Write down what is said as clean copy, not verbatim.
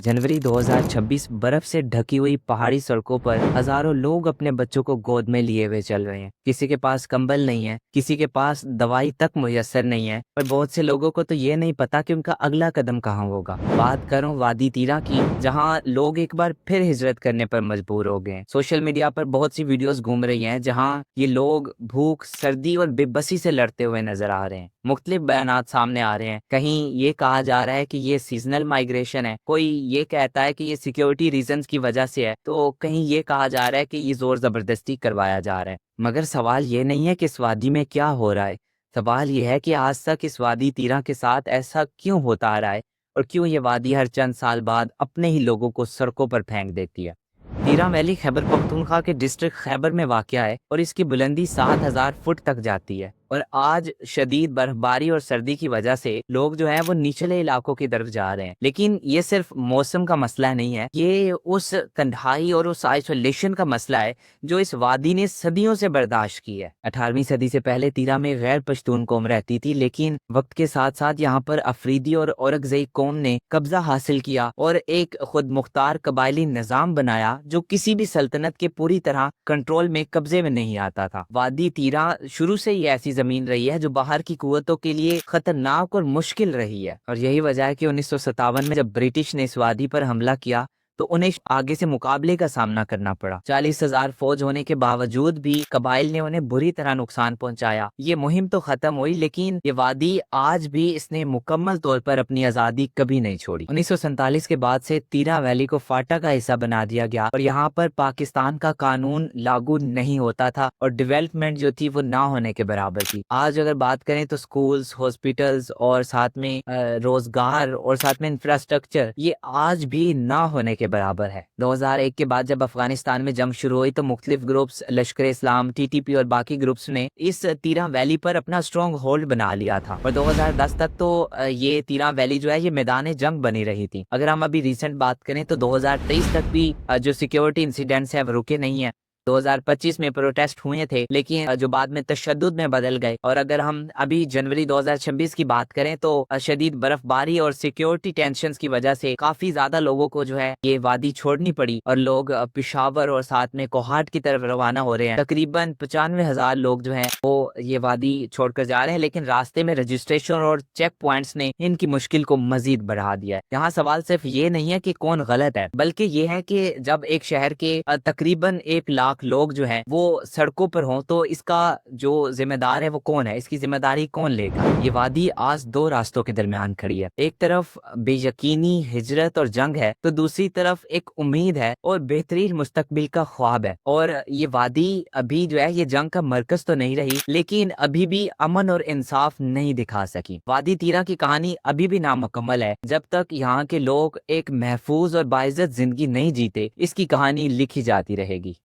जनवरी 2026 बर्फ से ढकी हुई पहाड़ी सड़कों पर हजारों लोग अपने बच्चों को गोद में लिए हुए चल रहे हैं। किसी के पास कंबल नहीं है, किसी के पास दवाई तक मुयस्सर नहीं है और बहुत से लोगों को तो ये नहीं पता कि उनका अगला कदम कहाँ होगा। बात करूं वादी तीरा की, जहां लोग एक बार फिर हिजरत करने पर मजबूर हो गए हैं। सोशल मीडिया पर बहुत सी वीडियोस घूम रही हैं जहां ये लोग भूख, सर्दी और बेबसी से लड़ते हुए नजर आ रहे हैं। मुख्तलिफ बयानात सामने आ रहे हैं। कहीं ये कहा जा रहा है कि ये सीजनल माइग्रेशन है, कोई ये कहता है कि ये सिक्योरिटी रीजंस की वजह से है, तो कहीं ये कहा जा रहा है कि ये जोर जबरदस्ती करवाया जा रहा है। मगर सवाल ये नहीं है कि इस वादी में क्या हो रहा है, सवाल ये है कि आज तक इस वादी तीरा के साथ ऐसा क्यों होता आ रहा है और क्यों ये वादी हर चंद साल बाद अपने ही लोगों को सड़कों पर फेंक देती है। तीरा वैली खैबर पख्तूनख्वा के डिस्ट्रिक्ट खैबर में वाक़या है और इसकी बुलंदी 7000 फुट तक जाती है। और आज शदीद बर्फबारी और सर्दी की वजह से लोग जो हैं वो निचले इलाकों की तरफ जा रहे हैं। लेकिन ये सिर्फ मौसम का मसला नहीं है, ये उस तन्हाई और उस आइसोलेशन का मसला है जो इस वादी ने सदियों से बर्दाश्त की है। 18वीं सदी से पहले तीरा में गैर पश्तून कौम रहती थी, लेकिन वक्त के साथ साथ यहाँ पर अफरीदी और औरकजई कौम ने कब्जा हासिल किया और एक खुद मुख्तार कबायली निज़ाम बनाया जो किसी भी सल्तनत के पूरी तरह कंट्रोल में, कब्जे में नहीं आता था। वादी तीरा शुरू से ही ऐसी जमीन रही है जो बाहर की कुव्वतों के लिए खतरनाक और मुश्किल रही है और यही वजह है कि 1957 में जब ब्रिटिश ने इस वादी पर हमला किया तो उन्हें आगे से मुकाबले का सामना करना पड़ा। 40,000 फौज होने के बावजूद भी कबाइल ने उन्हें बुरी तरह नुकसान पहुंचाया। ये मुहिम तो खत्म हुई, लेकिन ये वादी आज भी इसने मुकम्मल तौर पर अपनी आज़ादी कभी नहीं छोड़ी। 1947 के बाद से तीरा वैली को फाटा का हिस्सा बना दिया गया और यहाँ पर पाकिस्तान का कानून लागू नहीं होता था और डेवलपमेंट जो थी वो ना होने के बराबर थी। आज अगर बात करें तो स्कूल्स, हॉस्पिटल्स और साथ में रोजगार और साथ में इंफ्रास्ट्रक्चर ये आज भी ना होने के बराबर है। 2001 के बाद जब अफगानिस्तान में जंग शुरू हुई तो मुख्तलिफ ग्रुप्स, लश्कर इस्लाम, टीटीपी और बाकी ग्रुप्स ने इस तीरा वैली पर अपना स्ट्रॉन्ग होल्ड बना लिया था और 2010 तक तो ये तीरा वैली जो है ये मैदान जंग बनी रही थी। अगर हम अभी रिसेंट बात करें तो 2023 तक भी जो सिक्योरिटी इंसिडेंट्स है वो रुके नहीं है। 2025 में प्रोटेस्ट हुए थे, लेकिन जो बाद में तशद्दुद में बदल गए। और अगर हम अभी जनवरी 2026 की बात करें तो शदीद बर्फबारी और सिक्योरिटी टेंशंस की वजह से काफी ज्यादा लोगों को जो है ये वादी छोड़नी पड़ी और लोग पिशावर और साथ में कोहाट की तरफ रवाना हो रहे हैं। तकरीबन 95,000 लोग जो हैं वो ये वादी छोड़कर जा रहे हैं, लेकिन रास्ते में रजिस्ट्रेशन और चेक पॉइंट्स ने इनकी मुश्किल को मजीद बढ़ा दिया है। यहाँ सवाल सिर्फ ये नहीं है कि कौन गलत है, बल्कि ये है कि जब एक शहर के तकरीबन 1 लाख लोग जो हैं वो सड़कों पर हों तो इसका जो जिम्मेदार है वो कौन है, इसकी जिम्मेदारी कौन लेगा। ये वादी आज दो रास्तों के दरमियान खड़ी है। एक तरफ बेयकीनी, हिजरत और जंग है, तो दूसरी तरफ एक उम्मीद है और बेहतरीन मुस्तकबिल का ख्वाब है। और ये वादी अभी जो है ये जंग का मरकज तो नहीं रही, लेकिन अभी भी अमन और इंसाफ नहीं दिखा सकी। वादी तीरा की कहानी अभी भी नामुकम्मल है। जब तक यहाँ के लोग एक महफूज और बाइज्जत जिंदगी नहीं जीते, इसकी कहानी लिखी जाती रहेगी।